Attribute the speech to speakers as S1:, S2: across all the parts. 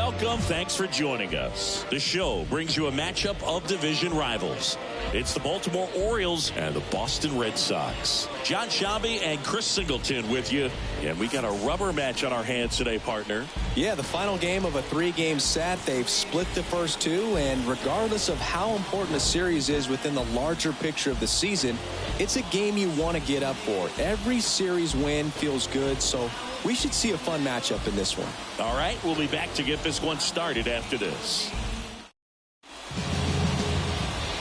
S1: Welcome. Thanks for joining us. The show brings you a matchup of division rivals. It's the Baltimore Orioles and the Boston Red Sox. John Shabby and Chris Singleton with you. And we got a rubber match on our hands today, partner.
S2: Yeah, the final game of a 3-game set. They've split the first two, and regardless of how important a series is within the larger picture of the season, it's a game you want to get up for. Every series win feels good, so we should see a fun matchup in this one.
S1: All right, we'll be back to get this one started after this.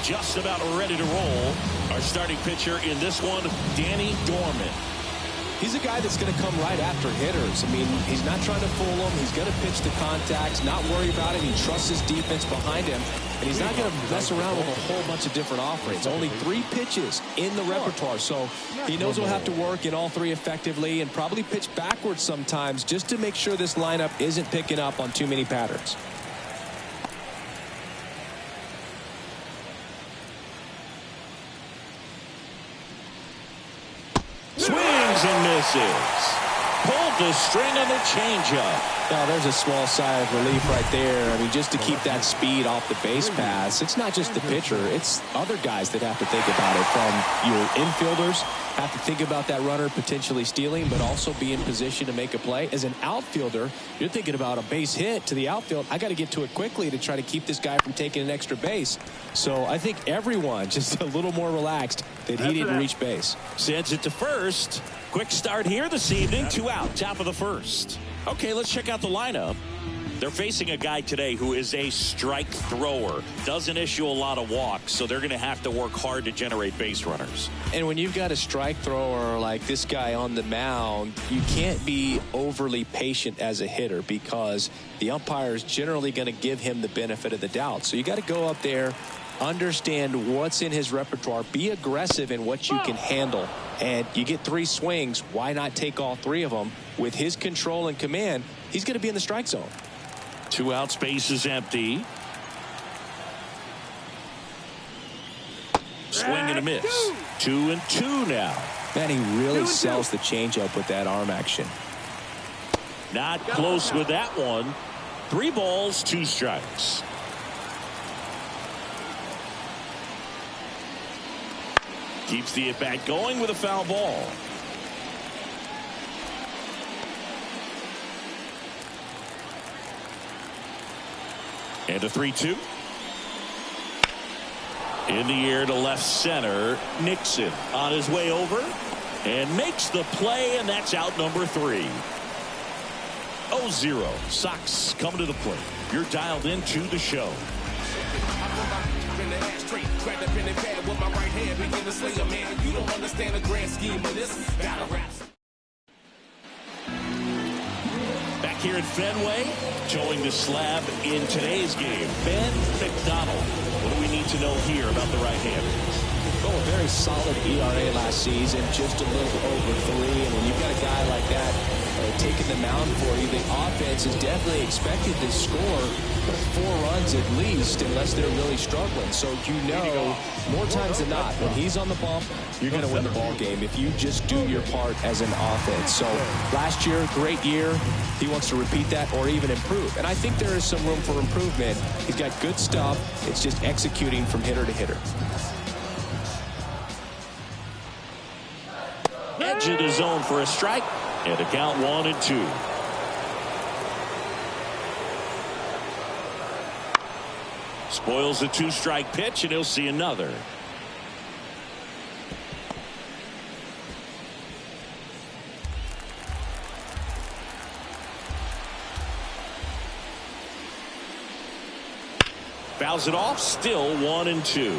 S1: Just about ready to roll. Our starting pitcher in this one, Danny Dorman.
S2: He's a guy that's going to come right after hitters. I mean, he's not trying to fool them. He's going to pitch the contacts, not worry about it. He trusts his defense behind him, and he's not going to mess around with a whole bunch of different offerings. Only 3 pitches in the repertoire, so he knows he'll have to work in all 3 effectively and probably pitch backwards sometimes just to make sure this lineup isn't picking up on too many patterns.
S1: Swings and misses. Pulled the string on the changeup.
S2: Now there's a small sigh of relief right there. I mean, just to keep that speed off the base pass. It's not just the pitcher. It's other guys that have to think about it. From your infielders, have to think about that runner potentially stealing, but also be in position to make a play. As an outfielder, you're thinking about a base hit to the outfield. I got to get to it quickly to try to keep this guy from taking an extra base. So I think everyone just a little more relaxed that he didn't reach base.
S1: Sends it to first. Quick start here this evening. 2 out, top of the first. Okay, let's check out the lineup. They're facing a guy today who is a strike thrower. Doesn't issue a lot of walks, so they're going to have to work hard to generate base runners.
S2: And when you've got a strike thrower like this guy on the mound, you can't be overly patient as a hitter because the umpire is generally going to give him the benefit of the doubt. So you got to go up there, understand what's in his repertoire, be aggressive in what you can handle. And you get 3 swings, why not take all 3 of them? With his control and command, he's going to be in the strike zone.
S1: 2 out, space is empty. Swing and a miss. 2-2 now.
S2: Man, he really sells the changeup with that arm action.
S1: Not close with that one. 3 balls, 2 strikes. Keeps the at-bat going with a foul ball. And a 3-2. In the air to left center. Nixon on his way over and makes the play, and that's out number 3. 0-0. Sox coming to the plate. You're dialed into the show. Back here at Fenway, towing the slab in today's game, Ben McDonald. What do we need to know here about the right-hander?
S2: Oh, a very solid ERA last season, just a little over 3. And when you've got a guy like that taking the mound for you, the offense is definitely expected to score 4 runs at least, unless they're really struggling. So you know, more times than not, when he's on the bump, you're going to win the ball game if you just do your part as an offense. So last year, great year. He wants to repeat that or even improve. And I think there is some room for improvement. He's got good stuff. It's just executing from hitter to hitter.
S1: Edge of the zone for a strike, and a count 1-2. Spoils the 2-strike pitch, and he'll see another. Fouls it off, still 1-2.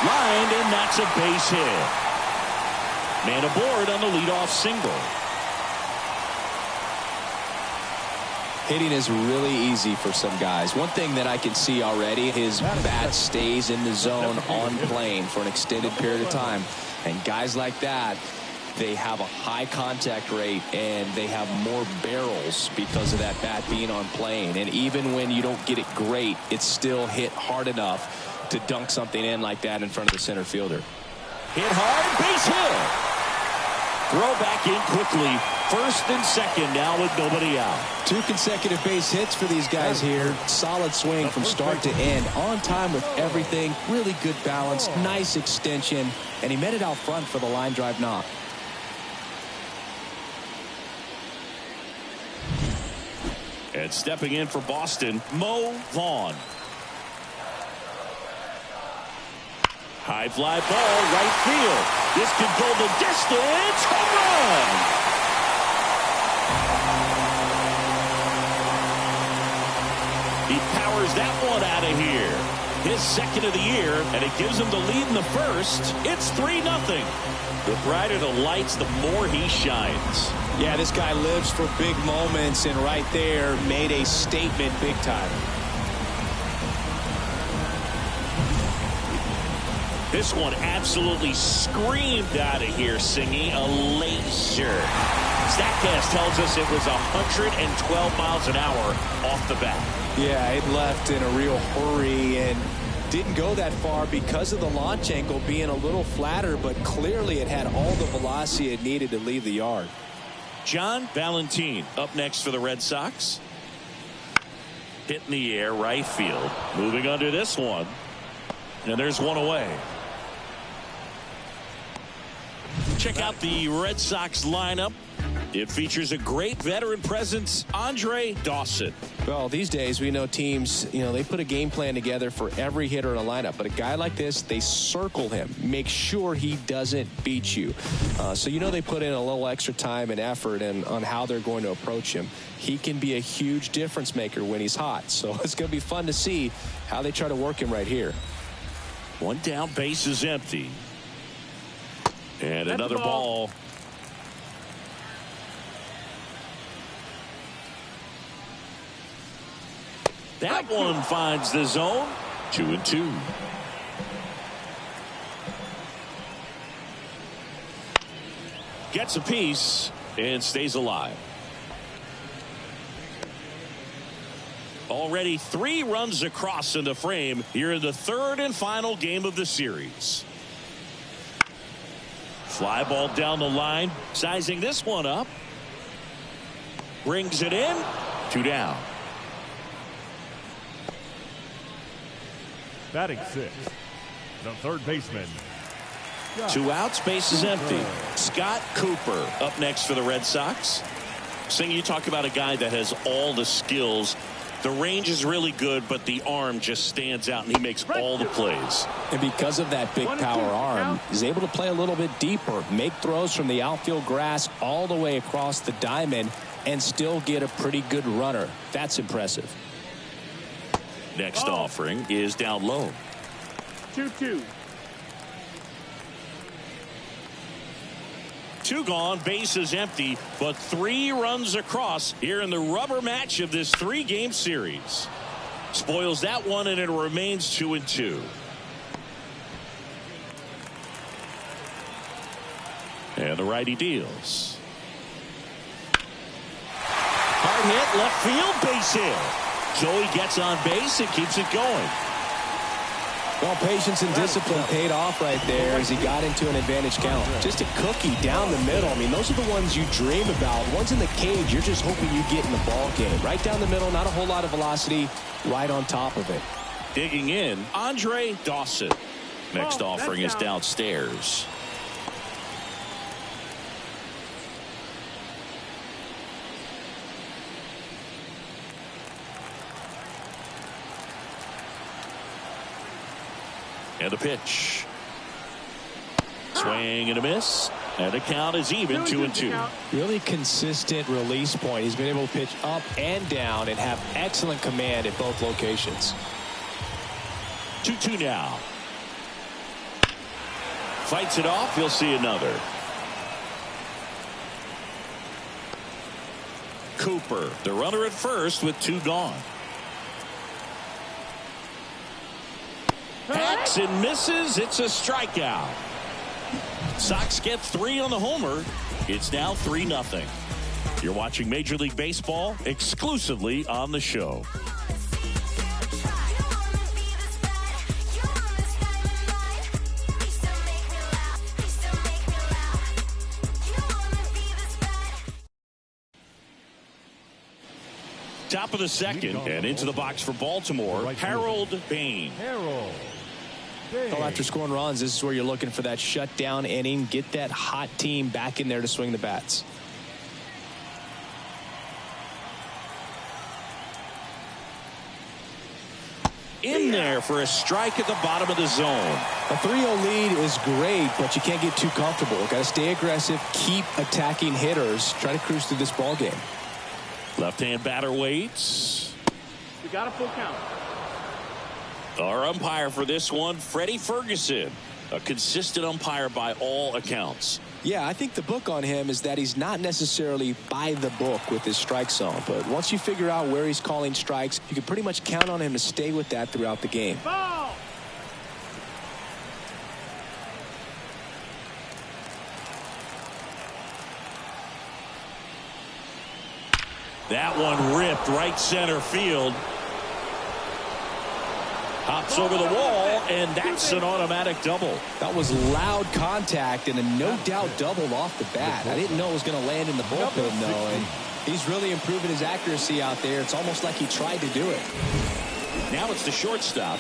S1: Lined, and that's a base hit. Man aboard on the leadoff single.
S2: Hitting is really easy for some guys. One thing that I can see already, his bat stays in the zone on plane for an extended period of time. And guys like that, they have a high contact rate and they have more barrels because of that bat being on plane. And even when you don't get it great, it's still hit hard enough to dunk something in like that in front of the center fielder.
S1: Hit hard, base hit. Throw back in quickly. First and second now with nobody out.
S2: 2 consecutive base hits for these guys here. Solid swing from start to end. On time with everything. Really good balance. Nice extension. And he met it out front for the line drive knock.
S1: And stepping in for Boston, Mo Vaughn. High fly ball, right field. This could go the distance. Home run! He powers that one out of here. His second of the year, and it gives him the lead in the first. It's 3-0. The brighter the lights, the more he shines.
S2: Yeah, this guy lives for big moments, and right there made a statement big time.
S1: This one absolutely screamed out of here, singing a laser. StatCast tells us it was 112 miles an hour off the bat.
S2: Yeah, it left in a real hurry and didn't go that far because of the launch angle being a little flatter, but clearly it had all the velocity it needed to leave the yard.
S1: John Valentin up next for the Red Sox. Hit in the air, right field. Moving under this one. And there's one away. Check out the Red Sox lineup. It features a great veteran presence, Andre Dawson.
S2: Well, these days we know teams, they put a game plan together for every hitter in a lineup. But a guy like this, they circle him, make sure he doesn't beat you. So they put in a little extra time and effort on how they're going to approach him. He can be a huge difference maker when he's hot. So it's going to be fun to see how they try to work him right here.
S1: One down, base is empty. And another ball. That one finds the zone. 2-2. Gets a piece and stays alive. Already 3 runs across in the frame here in the third and final game of the series. Fly ball down the line. Sizing this one up. Brings it in. 2 down.
S3: Batting 6, the third baseman.
S1: 2 outs, base is empty. Scott Cooper up next for the Red Sox. Sing, you talk about a guy that has all the skills. The range is really good, but the arm just stands out, and he makes all the plays.
S2: And because of that big power arm, he's able to play a little bit deeper, make throws from the outfield grass all the way across the diamond, and still get a pretty good runner. That's impressive.
S1: Next offering is down low.
S3: 2-2.
S1: 2 gone, base is empty, but 3 runs across here in the rubber match of this 3-game series. Spoils that one, and it remains 2-2. And the righty deals. Hard hit, left field, base hit. Joey gets on base and keeps it going.
S2: Well, patience and discipline paid off right there as he got into an advantage count. Just a cookie down the middle. I mean, those are the ones you dream about. Ones in the cage, you're just hoping you get in the ball game. Right down the middle, not a whole lot of velocity, right on top of it.
S1: Digging in, Andre Dawson. Next offering is downstairs. And a pitch. Swing and a miss. And the count is even, 2-2.
S2: Really consistent release point. He's been able to pitch up and down and have excellent command at both locations.
S1: 2-2 now. Fights it off. He'll see another. Cooper, the runner at first with 2 gone. Hacks and misses. It's a strikeout. Sox get 3 on the homer. It's now 3-0. You're watching Major League Baseball exclusively on the show. Top of the second, and into the box for Baltimore, Harold Bain.
S2: Well, after scoring runs, this is where you're looking for that shutdown inning. Get that hot team back in there to swing the bats.
S1: In there for a strike at the bottom of the zone.
S2: A 3-0 lead is great, but you can't get too comfortable. Got to stay aggressive, keep attacking hitters, try to cruise through this ball game.
S1: Left-hand batter waits.
S3: You got a full count.
S1: Our umpire for this one, Freddie Ferguson, a consistent umpire by all accounts.
S2: Yeah, I think the book on him is that he's not necessarily by the book with his strike zone, but once you figure out where he's calling strikes, you can pretty much count on him to stay with that throughout the game.
S3: Ball.
S1: That one ripped right center field. Hops over the wall, and that's an automatic double.
S2: That was loud contact and a no-doubt double off the bat. I didn't know it was going to land in the bullpen, though, and he's really improving his accuracy out there. It's almost like he tried to do it.
S1: Now it's the shortstop.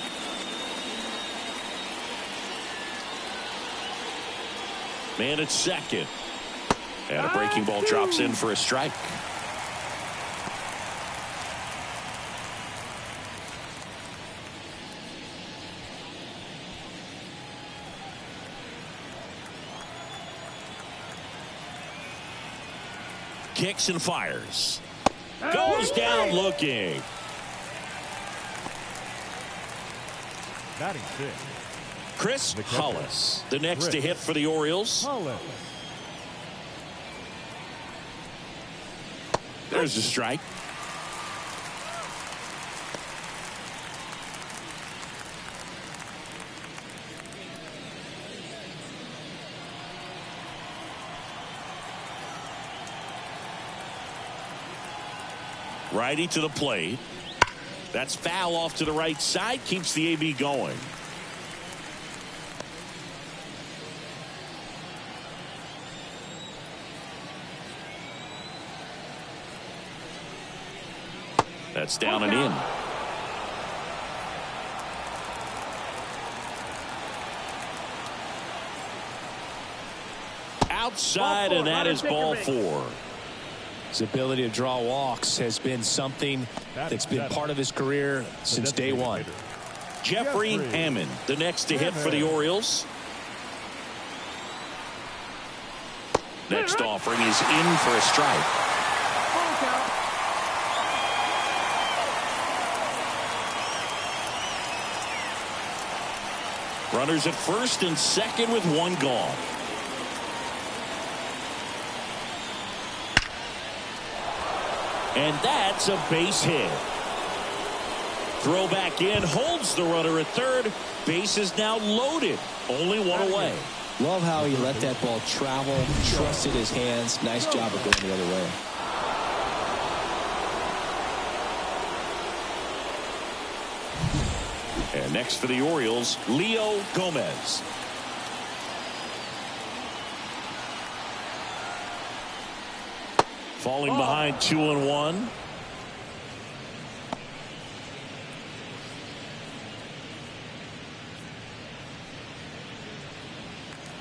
S1: Man at second. And a breaking ball drops in for a strike. Kicks and fires. Goes down looking.
S3: Batting six.
S1: Chris Hollis, the next to hit for the Orioles. There's a strike. Righty to the plate. That's foul off to the right side. Keeps the AB going. That's down and in. Outside, and that is ball four.
S2: His ability to draw walks has been something that's been part of his career since day one.
S1: Jeffrey Hammond, the next to hit for the Orioles. Next offering is in for a strike. Runners at first and second with one gone. And that's a base hit. Throw back in, holds the runner at third. Base is now loaded. Only one away.
S2: Love how he let that ball travel, trusted his hands. Nice job of going the other way.
S1: And next for the Orioles, Leo Gomez. Falling behind 2-1.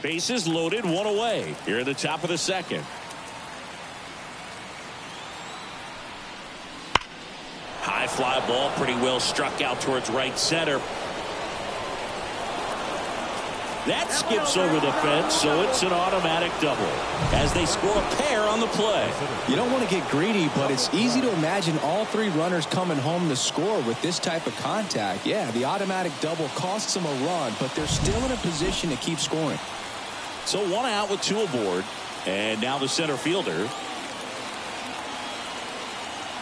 S1: Bases loaded, one away. Here at the top of the second. High fly ball, pretty well struck out towards right center. That skips over the fence, so it's an automatic double as they score a pair on the play.
S2: You don't want to get greedy, but it's easy to imagine all three runners coming home to score with this type of contact. Yeah, the automatic double costs them a run, but they're still in a position to keep scoring.
S1: So one out with two aboard, and now the center fielder.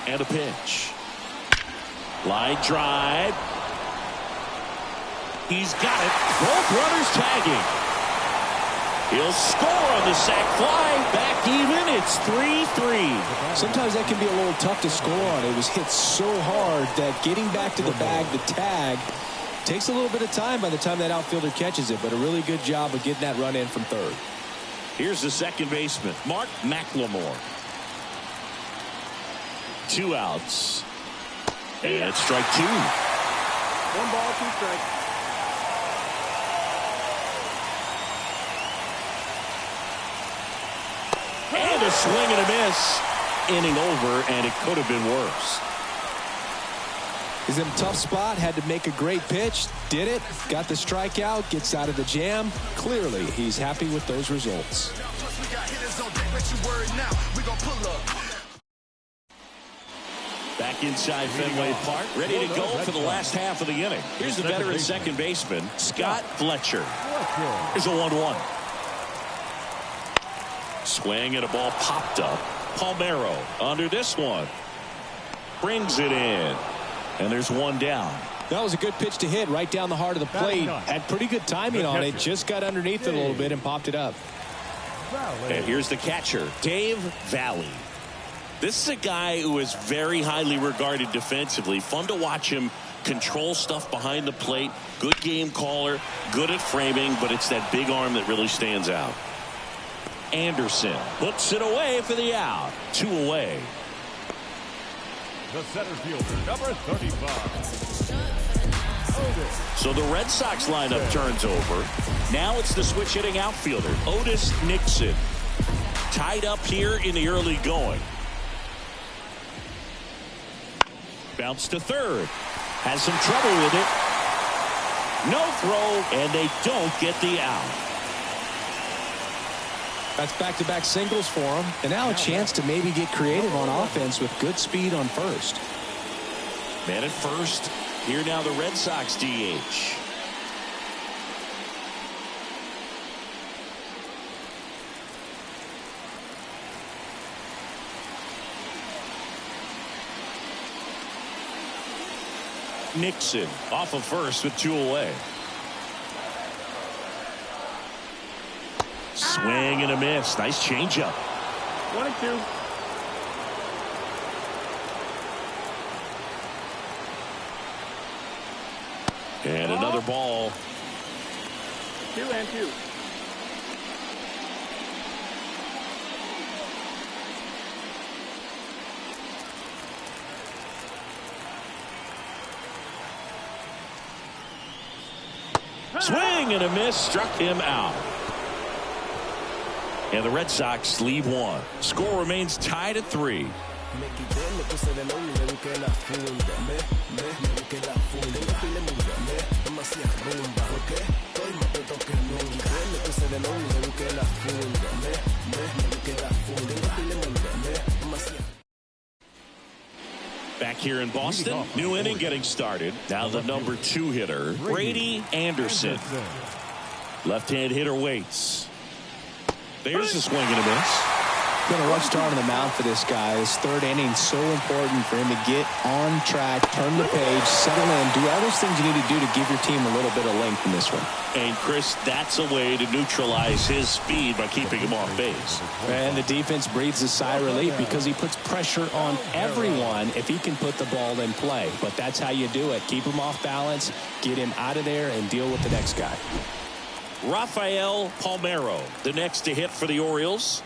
S1: And a pitch. Line drive. He's got it. Both runners tagging. He'll score on the sac fly. Back even. It's 3-3.
S2: Sometimes that can be a little tough to score on. It was hit so hard that getting back to the bag, the tag, takes a little bit of time by the time that outfielder catches it. But a really good job of getting that run in from third.
S1: Here's the second baseman, Mark McLemore. 2 outs. And it's strike two.
S3: 1 ball, 2 strikes.
S1: And a swing and a miss. Inning over, and it could have been worse.
S2: He's in a tough spot, had to make a great pitch, did it, got the strikeout, gets out of the jam. Clearly, he's happy with those results.
S1: Back inside Fenway Park, ready to go for the last half of the inning. Here's the veteran second baseman, Scott Fletcher. Here's a 1-1. Swing and a ball popped up. Palmeiro under this one. Brings it in. And there's one down.
S2: That was a good pitch to hit right down the heart of the plate. Had pretty good timing on it. Just got underneath it a little bit and popped it up.
S1: And here's the catcher, Dave Valley. This is a guy who is very highly regarded defensively. Fun to watch him control stuff behind the plate. Good game caller. Good at framing. But it's that big arm that really stands out. Anderson puts it away for the out. 2 away.
S3: The center fielder, number 35.
S1: So the Red Sox lineup turns over. Now it's the switch hitting outfielder, Otis Nixon. Tied up here in the early going. Bounce to third. Has some trouble with it. No throw, and they don't get the out.
S2: That's back-to-back singles for him. And now a chance to maybe get creative on offense with good speed on first.
S1: Man at first. Here now the Red Sox DH. Nixon off of first with 2 away. Swing and a miss. Nice changeup.
S3: 1-2.
S1: And another ball.
S3: 2-2.
S1: Swing and a miss. Struck him out. And the Red Sox leave one. Score remains tied at 3. Back here in Boston, new inning getting started. Now the number 2 hitter, Brady Anderson. Left-hand hitter waits. There's a swing and a miss.
S2: Been a rough start on the mound for this guy. His third inning so important for him to get on track, turn the page, settle in, do all those things you need to do to give your team a little bit of length in this one.
S1: And Chris, that's a way to neutralize his speed by keeping him off base.
S2: And the defense breathes a sigh of relief because he puts pressure on everyone if he can put the ball in play. But that's how you do it. Keep him off balance, get him out of there, and deal with the next guy.
S1: Rafael Palmeiro, the next to hit for the Orioles.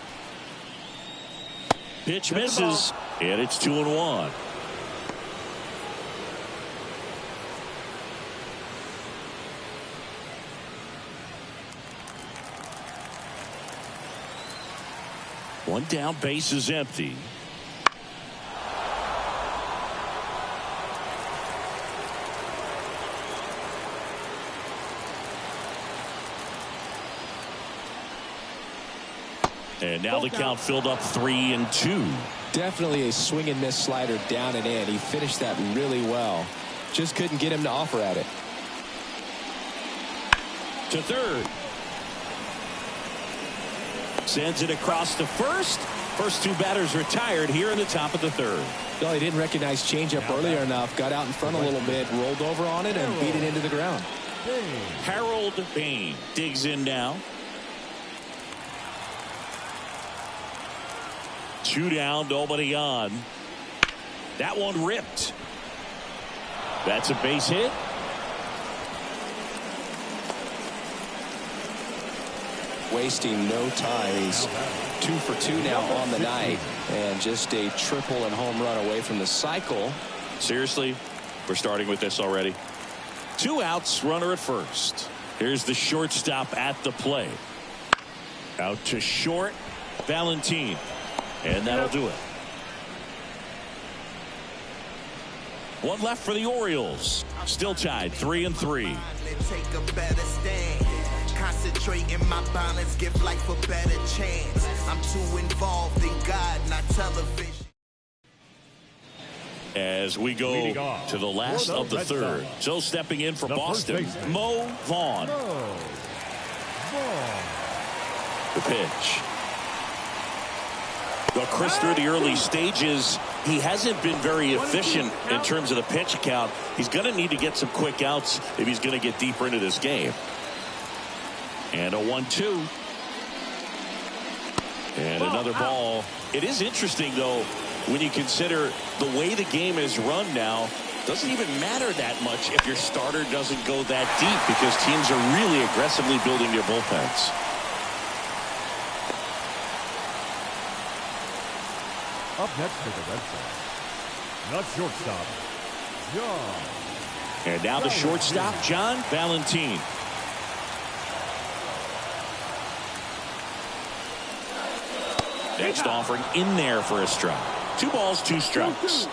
S1: Pitch misses, and it's 2-1. One down, base is empty. And now the count filled up 3-2.
S2: Definitely a swing and miss slider down and in. He finished that really well. Just couldn't get him to offer at it.
S1: To third. Sends it across to first. First 2 batters retired here in the top of the 3rd.
S2: No, he didn't recognize changeup earlier enough. Got out in front a little bit, rolled over on it, and beat it into the ground.
S1: Harold Bain digs in now. 2 down, nobody on. That one ripped. That's a base hit.
S2: Wasting no time. He's 2 for 2 now on the night, and just a triple and home run away from the cycle.
S1: Seriously, We're starting with this already. 2 outs, runner at first. Here's the shortstop at the plate. Out to short, Valentin. And that'll do it. 1 left for the Orioles. Still tied 3-3.
S4: Take a better stand. Concentrate in my balance, give life a better chance. I'm too involved in God, not television.
S1: As we go to the last of the third. So stepping in for Boston, Mo Vaughn. The pitch. Well, Chris, through the early stages, he hasn't been very efficient in terms of the pitch count. He's going to need to get some quick outs if he's going to get deeper into this game. And a 1-2. And another ball. It is interesting, though, when you consider the way the game is run now. Doesn't even matter that much if your starter doesn't go that deep, because teams are really aggressively building their bullpens.
S3: Up next to the Red Sox, the shortstop, John.
S1: And now the shortstop, John Valentin. Next offering in there for a strike. 2 balls, 2 strikes.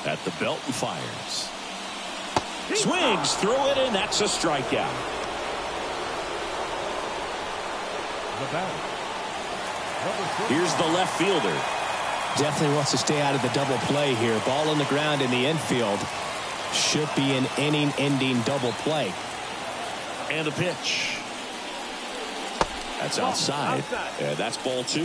S1: At the belt and fires. Swings through it, and that's a strikeout. Here's the left fielder.
S2: Definitely wants to stay out of the double play here. Ball on the ground in the infield. Should be an inning-ending double play.
S1: And the pitch. That's outside. And that's ball 2.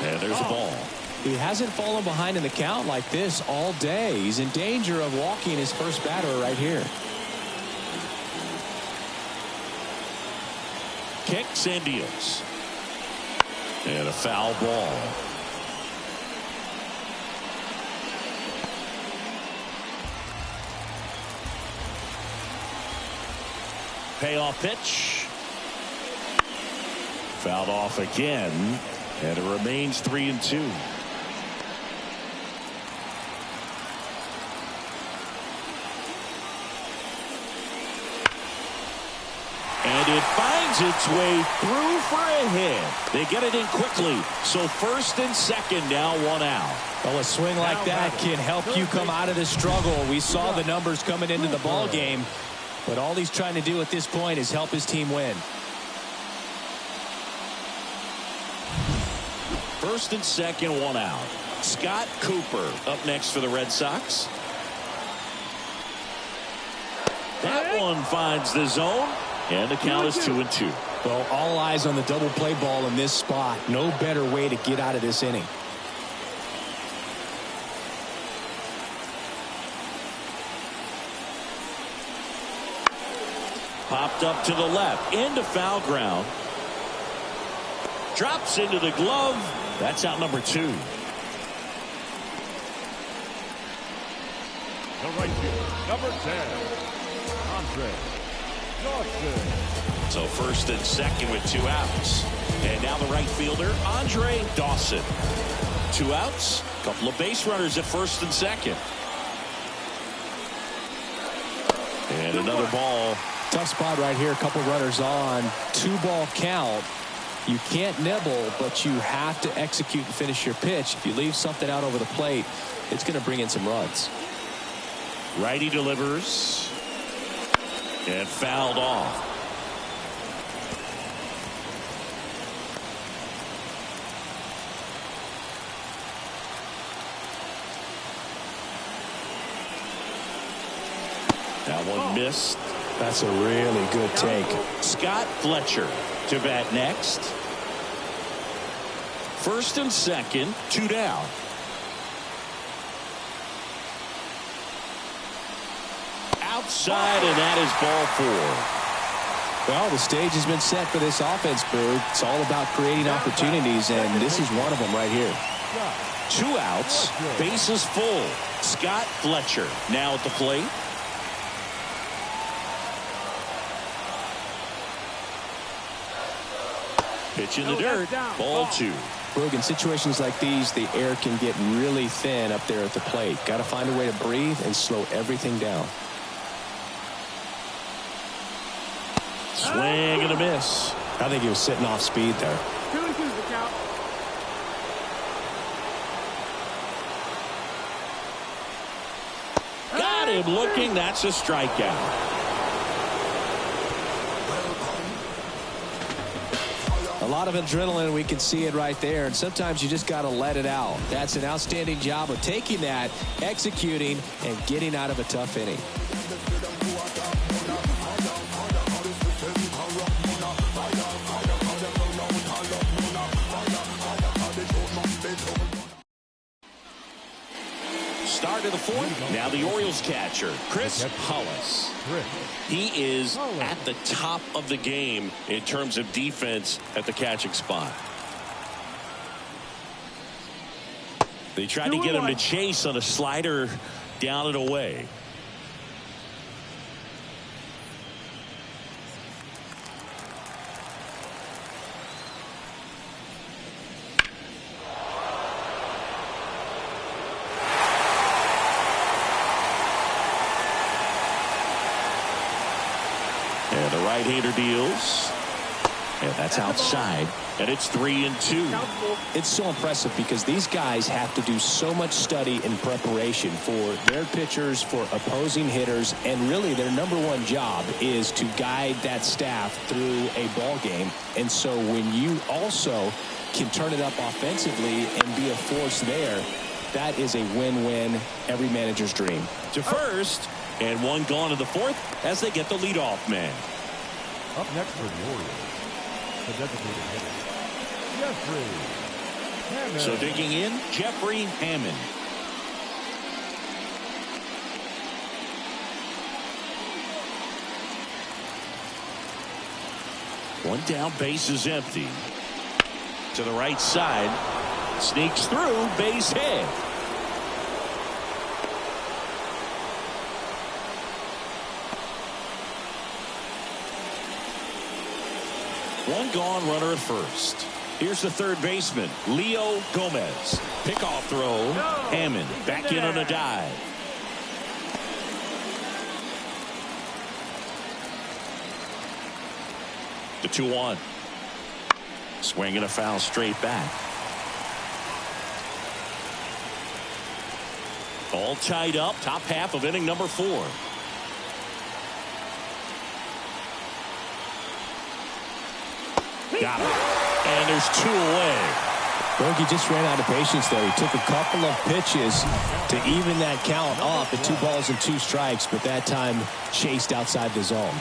S1: And there's a ball.
S2: He hasn't fallen behind in the count like this all day. He's in danger of walking his first batter right here.
S1: Kicks and deals. And a foul ball. Payoff pitch. Fouled off again. And it remains 3-2. And it finds its way through for a hit. They get it in quickly. So first and second, now 1 out.
S2: Well, a swing like that can help you come out of the struggle. We saw the numbers coming into the ball game, but all he's trying to do at this point is help his team win.
S1: First and second, 1 out. Scott Cooper up next for the Red Sox. That one finds the zone, and the count is 2-2.
S2: Well, all eyes on the double play ball in this spot. No better way to get out of this inning.
S1: Popped up to the left, into foul ground. Drops into the glove. That's out number 2.
S3: The right fielder, number 10, Andre Dawson.
S1: So first and second with 2 outs. And now the right fielder, Andre Dawson. 2 outs, couple of base runners at first and second. And another ball.
S2: Tough spot right here. A couple runners on. 2-ball count. You can't nibble, but you have to execute and finish your pitch. If you leave something out over the plate, it's going to bring in some runs.
S1: Righty delivers. And fouled off. That one missed.
S2: That's a really good take.
S1: Scott Fletcher to bat next. First and second, 2 down. Outside, and that is ball 4.
S2: Well, the stage has been set for this offense, Boo. It's all about creating opportunities, and this is one of them right here.
S1: 2 outs, bases full. Scott Fletcher now at the plate. Pitch in the dirt. Ball 2.
S2: Look, in situations like these, the air can get really thin up there at the plate. Got to find a way to breathe and slow everything down.
S1: Swing and a miss.
S2: I think he was sitting off speed there.
S5: 2-2 the count.
S1: Got him looking. That's a strikeout.
S2: A lot of adrenaline, we can see it right there, and sometimes you just got to let it out. That's an outstanding job of taking that, executing, and getting out of a tough inning.
S1: Start of the 4th. Now the Orioles catcher, Chris Hollis. He is at the top of the game in terms of defense at the catching spot. They tried to get him to chase on a slider down and away. And the right-hander deals. And that's outside. And it's 3-2.
S2: It's so impressive because these guys have to do so much study and preparation for their pitchers, for opposing hitters, and really their #1 job is to guide that staff through a ball game. And so when you also can turn it up offensively and be a force there, that is a win-win, every manager's dream.
S1: To first, and 1 gone in the 4th as they get the leadoff man.
S3: Up next for the Orioles, the designated hitter, Jeffrey Hammond.
S1: So digging in, Jeffrey Hammond. One down, base is empty. To the right side, sneaks through, base hit. One gone, runner at first. Here's the third baseman, Leo Gomez. Pickoff throw, Hammond back in on a dive. The 2-1. Swing and a foul straight back. All tied up, top half of inning number 4. Got him. And there's 2 away.
S2: Berkey just ran out of patience there. He took a couple of pitches to even that count off at 2 balls and 2 strikes, but that time chased outside the zone.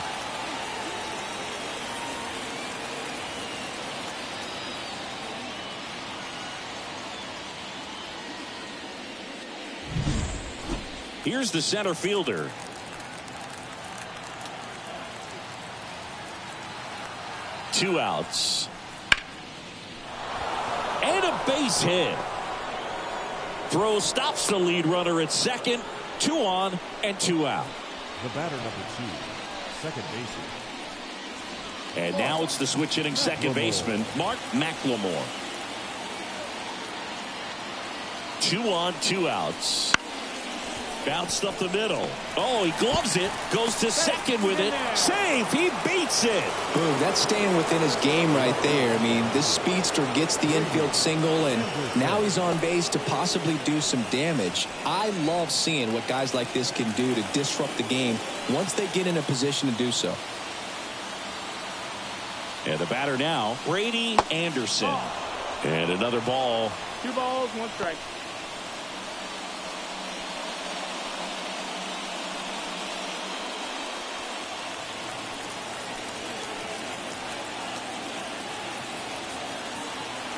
S1: Here's the center fielder. Two outs. And a base hit. Throw stops the lead runner at second. 2 on and 2 out.
S3: The batter number 2, second baseman.
S1: And now it's the switch hitting second baseman, Mark McLemore. 2 on, 2 outs. Bounced up the middle. Oh, he gloves it. Goes to second with it. Safe. He beats it.
S2: Boom, that's staying within his game right there. I mean, this speedster gets the infield single, and now he's on base to possibly do some damage. I love seeing what guys like this can do to disrupt the game once they get in a position to do so.
S1: And the batter now, Brady Anderson. And another ball.
S5: 2 balls, 1 strike.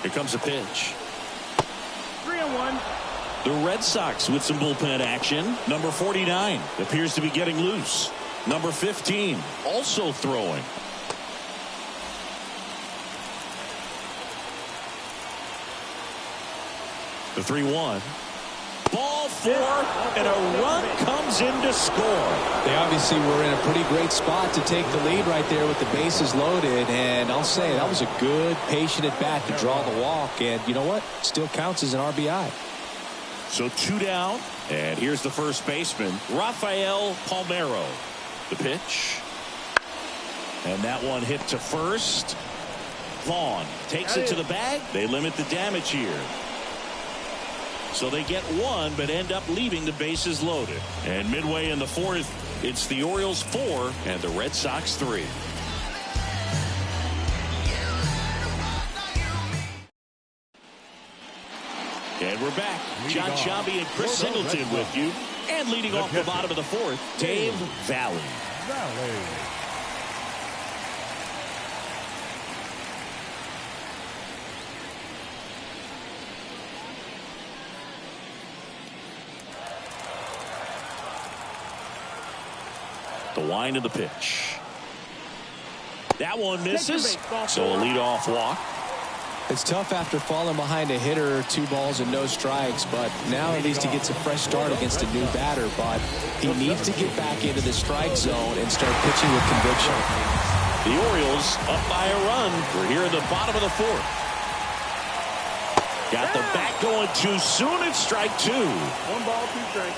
S1: Here comes a pitch.
S5: 3-1.
S1: The Red Sox with some bullpen action. Number 49 appears to be getting loose. Number 15 also throwing. The 3-1. Ball 4, and a run comes in to score.
S2: They obviously were in a pretty great spot to take the lead right there with the bases loaded, and I'll say that was a good, patient at bat to draw the walk, and you know what? Still counts as an RBI.
S1: So 2 down, and here's the first baseman, Rafael Palmeiro. The pitch, and that one hit to first. Vaughn takes it to the bag. They limit the damage here. So they get 1, but end up leaving the bases loaded. And midway in the 4th, it's the Orioles 4 and the Red Sox 3. And we're back. John Sciambi and Chris Singleton with you. And leading off the bottom of the 4th, Dave Valley. The wind of the pitch. That one misses. So a leadoff walk.
S2: It's tough after falling behind a hitter, 2 balls and no strikes, but now at least he gets a fresh start against a new batter. But he needs to get back into the strike zone and start pitching with conviction.
S1: The Orioles up by a run. We're here in the bottom of the 4th. Got the bat going too soon. It's strike 2.
S5: 1 ball, 2 strikes.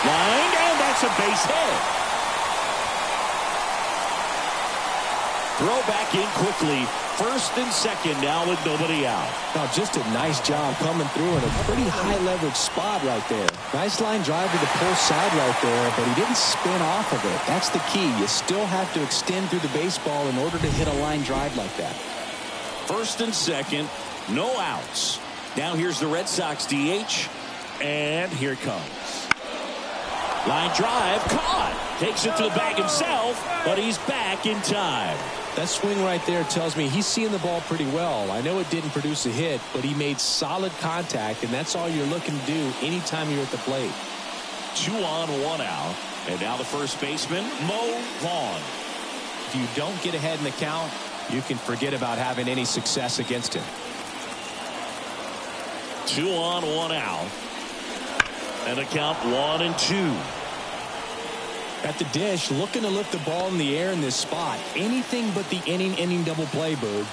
S1: Line, and that's a base hit. Throw back in quickly. First and second now with nobody out.
S2: Now just a nice job coming through in a pretty high leverage spot right there. Nice line drive to the pull side right there, but he didn't spin off of it. That's the key. You still have to extend through the baseball in order to hit a line drive like that.
S1: First and second, no outs. Now here's the Red Sox DH, and here it comes. Line drive, caught. Takes it to the bag himself, but he's back in time.
S2: That swing right there tells me he's seeing the ball pretty well. I know it didn't produce a hit, but he made solid contact, and that's all you're looking to do anytime you're at the plate.
S1: 2 on, 1 out. And now the first baseman, Mo Vaughn.
S2: If you don't get ahead in the count, you can forget about having any success against him.
S1: 2 on, 1 out. And a count 1-2.
S2: At the dish, looking to lift the ball in the air in this spot. Anything but the inning double play, Bird.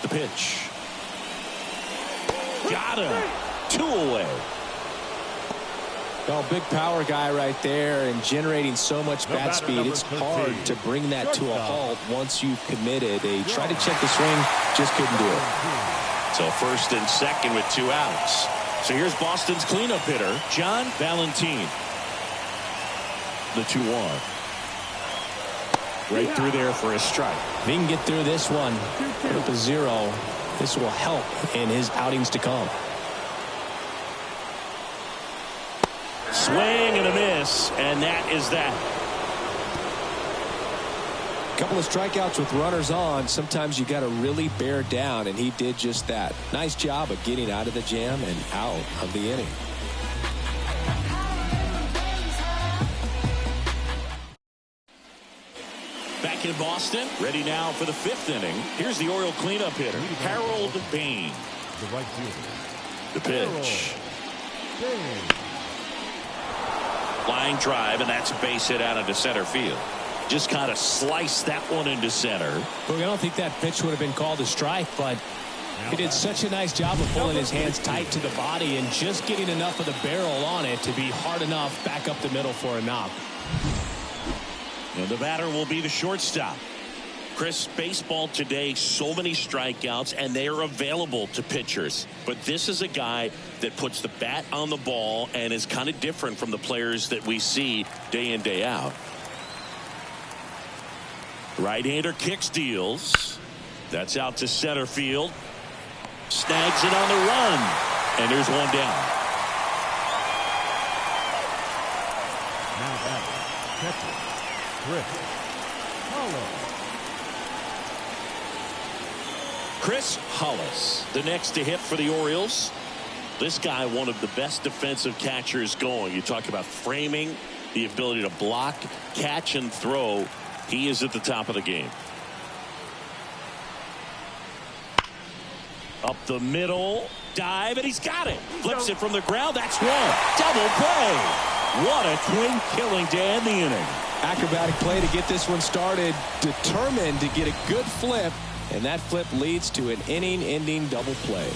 S1: The pitch. Got him. 2 away.
S2: Oh, big power guy right there and generating so much bat speed. It's hard to bring that to a halt once you've committed. They tried to check the swing, just couldn't do it.
S1: So first and second with 2 outs. So here's Boston's cleanup hitter, John Valentin. The 2-1. Right through there for a strike.
S2: If he can get through this one with a 0, this will help in his outings to come.
S1: Swing and a miss, and that is that.
S2: A couple of strikeouts with runners on. Sometimes you got to really bear down, and he did just that. Nice job of getting out of the jam and out of the inning.
S1: Back in Boston, ready now for the 5th inning. Here's the Oriole cleanup hitter, Harold Bain.
S3: The right fielder.
S1: The pitch. Line drive, and that's a base hit out into center field. Just kind of sliced that one into center.
S2: Look, I don't think that pitch would have been called a strike, but he did such a nice job of pulling his hands tight to the body and just getting enough of the barrel on it to be hard enough back up the middle for a knock.
S1: And the batter will be the shortstop. Chris, baseball today, so many strikeouts, and they are available to pitchers. But this is a guy that puts the bat on the ball and is kind of different from the players that we see day in, day out. Right-hander kicks, deals. That's out to center field. Snags it on the run. And there's one down.
S3: Now batting, catcher, Chris Hollis.
S1: Chris Hollis, the next to hit for the Orioles. This guy, one of the best defensive catchers going. You talk about framing, the ability to block, catch, and throw. He is at the top of the game. Up the middle, dive, and he's got it. Flips it from the ground. That's one. Double play. What a clean killing to end the inning.
S2: Acrobatic play to get this one started. Determined to get a good flip, and that flip leads to an inning-ending double play.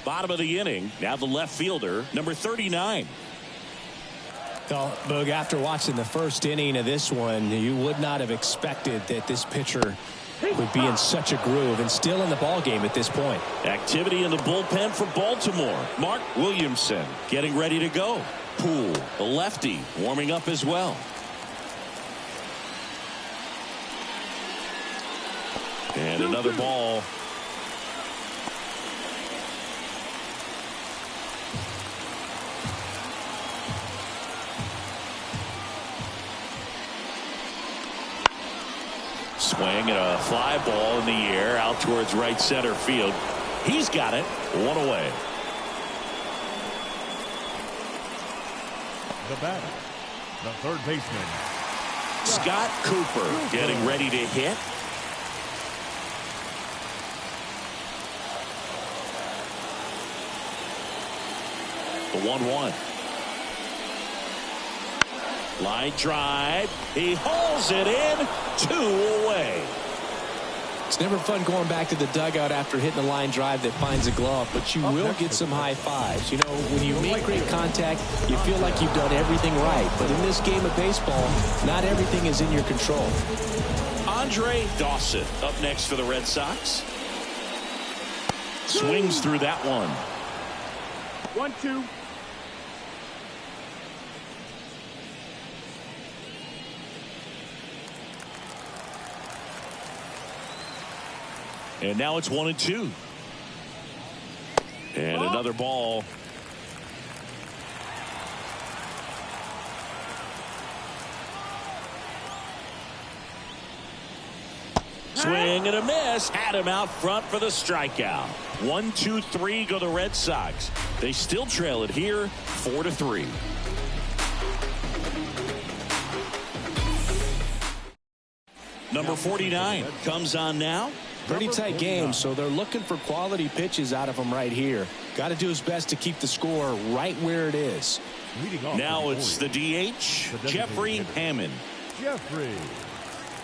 S1: Bottom of the inning. Now the left fielder, number 39.
S2: Well, Boog, after watching the first inning of this one, you would not have expected that this pitcher would be in such a groove and still in the ball game at this point.
S1: Activity in the bullpen for Baltimore. Mark Williamson getting ready to go. Poole, the lefty, warming up as well. And another ball. Swing and a fly ball in the air out towards right center field. He's got it. One away.
S3: The batter, the third baseman,
S1: Scott Cooper getting ready to hit. The 1-1. Line drive. He hauls it in. 2 away.
S2: It's never fun going back to the dugout after hitting a line drive that finds a glove, but you will get some high fives. You know, when you make great contact, you feel like you've done everything right. But in this game of baseball, not everything is in your control.
S1: Andre Dawson up next for the Red Sox. Swings through that one.
S5: 1-2.
S1: And now it's 1-2. And another ball. Swing and a miss. Had him out front for the strikeout. 1-2-3 go the Red Sox. They still trail it here 4-3. Number 49 comes on now.
S2: Pretty tight game, so they're looking for quality pitches out of him right here. Got to do his best to keep the score right where it is.
S1: Now it's the DH, Jeffrey Hammond.
S3: Jeffrey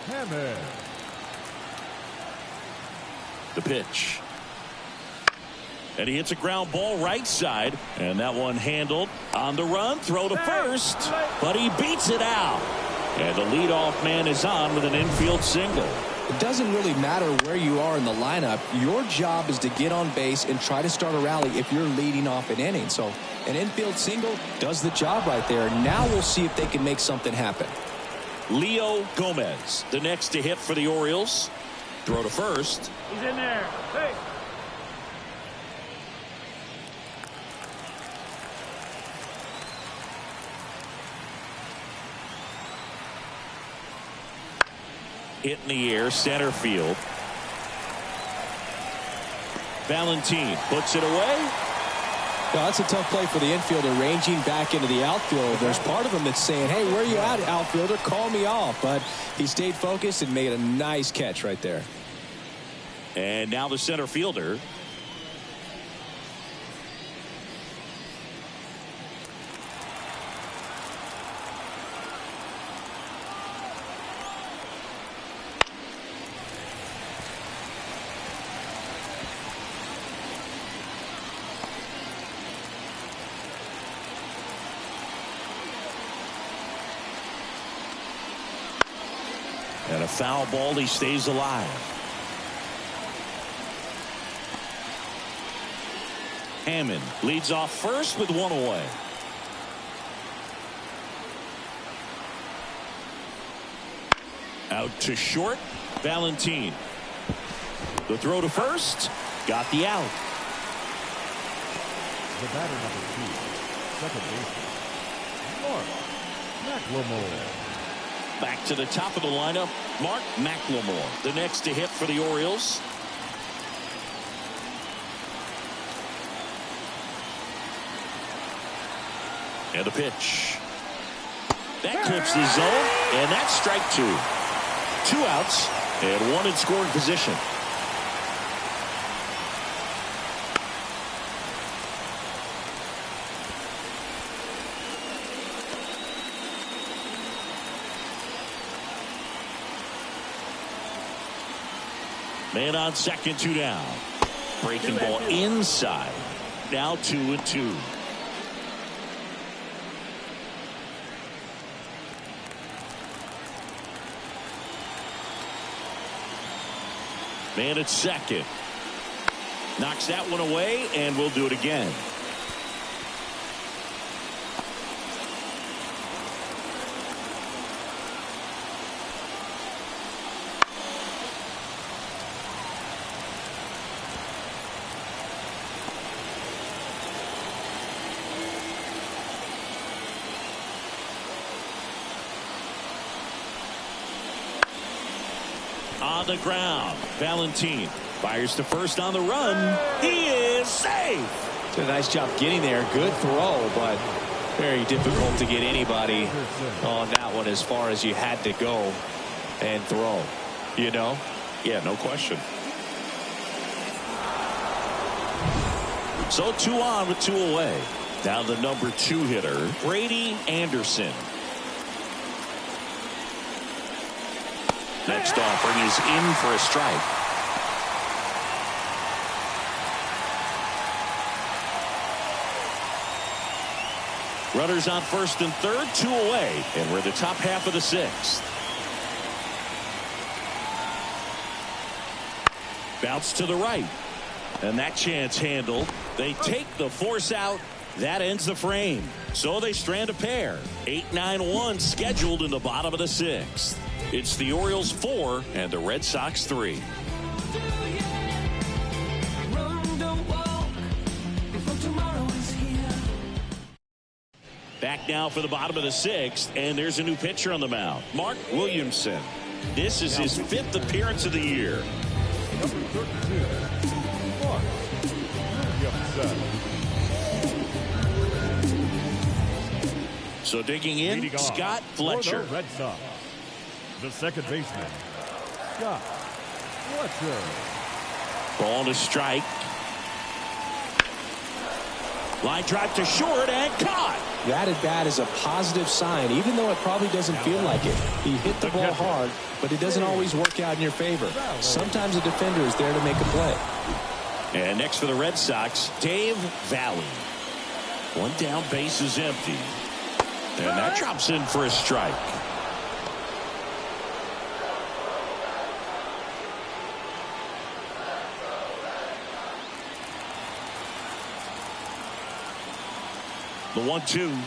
S3: Hammond.
S1: The pitch. And he hits a ground ball right side, and that one handled on the run. Throw to first, but he beats it out. And the leadoff man is on with an infield single.
S2: It doesn't really matter where you are in the lineup. Your job is to get on base and try to start a rally if you're leading off an inning. So an infield single does the job right there. Now we'll see if they can make something happen.
S1: Leo Gomez, the next to hit for the Orioles. Throw to first.
S5: He's in there. Hey.
S1: Hit in the air, center field. Valentin puts it away.
S2: Well, that's a tough play for the infielder, ranging back into the outfield. There's part of him that's saying, hey, where are you at, outfielder? Call me off. But he stayed focused and made a nice catch right there.
S1: And now the center fielder. And a foul ball, he stays alive. Hammond leads off first with one away. Out to short, Valentin. The throw to first, got the out.
S3: The batter, number 2, second baseman, Mark McLemore.
S1: Back to the top of the lineup, Mark McLemore, the next to hit for the Orioles. And the pitch. That clips the zone, and that's strike two. 2 outs, and 1 in scoring position. Man on second, 2 down. Breaking ball inside. Now 2-2. Man at second. Knocks that one away, and we'll do it again. On the ground, Valentin fires to first on the run. He is safe.
S2: Did a nice job getting there. Good throw, but very difficult to get anybody on that one as far as you had to go and throw. You know?
S1: Yeah, no question. So 2 on with 2 away. Now the number 2 hitter, Brady Anderson. Next offering is in for a strike. Runners on first and third, 2 away, and we're the top half of the 6th. Bounce to the right, and that chance handled. They take the force out. That ends the frame. So they strand a pair. 8-9-1 scheduled in the bottom of the 6th. It's the Orioles 4 and the Red Sox 3. Back now for the bottom of the 6th, and there's a new pitcher on the mound, Mark Williamson. This is his 5th appearance of the year.
S3: Number 32, Mark Williamson.
S1: So digging in,
S3: Leading
S1: Scott
S3: off
S1: Fletcher.
S3: for the Red Sox, the second baseman, Scott Fletcher.
S1: Ball to strike. Line drive to short and caught.
S2: That at bat is a positive sign, even though it probably doesn't feel like it. He hit the ball hard, but it doesn't always work out in your favor. Sometimes a defender is there to make a play.
S1: And next for the Red Sox, Dave Valley. 1 down, base is empty. And that drops in for a strike. The 1-2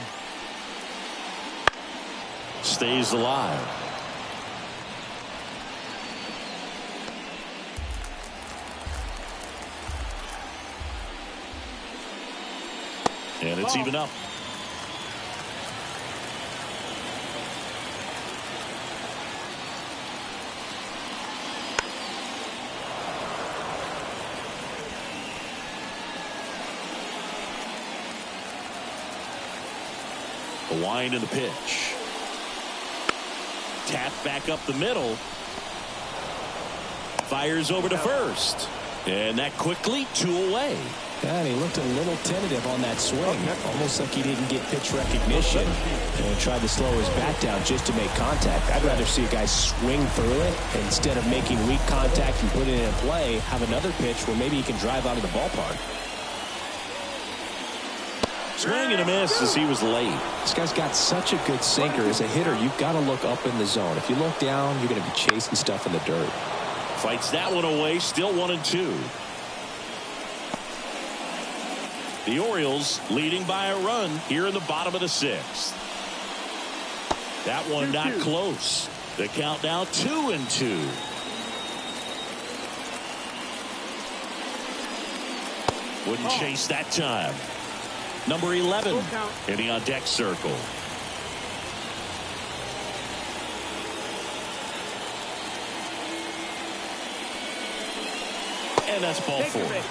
S1: stays alive. And it's even up. The wind and the pitch. Tap back up the middle. Fires over to first. And that quickly 2 away.
S2: And he looked a little tentative on that swing. Almost like he didn't get pitch recognition. And tried to slow his bat down just to make contact. I'd rather see a guy swing through it instead of making weak contact and put it in play. Have another pitch where maybe he can drive out of the ballpark.
S1: Swing and a miss as he was late.
S2: This guy's got such a good sinker. As a hitter, you've got to look up in the zone. If you look down, you're going to be chasing stuff in the dirt.
S1: Fights that one away. Still 1-2. The Orioles leading by a run here in the bottom of the 6th. That one not close. The count now 2-2. Wouldn't chase that time. Number 11 hitting on deck circle. and that's ball four.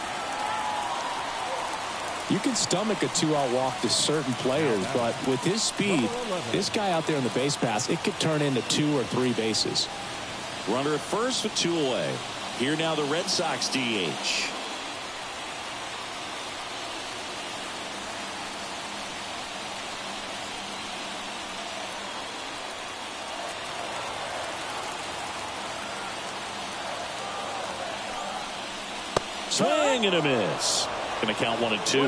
S2: You can stomach a 2-out walk to certain players, but with his speed, this guy out there in the base pass, it could turn into 2 or 3 bases.
S1: Runner at first with 2 away. Here now the Red Sox DH. Swing and a miss. Going to count 1 and 2.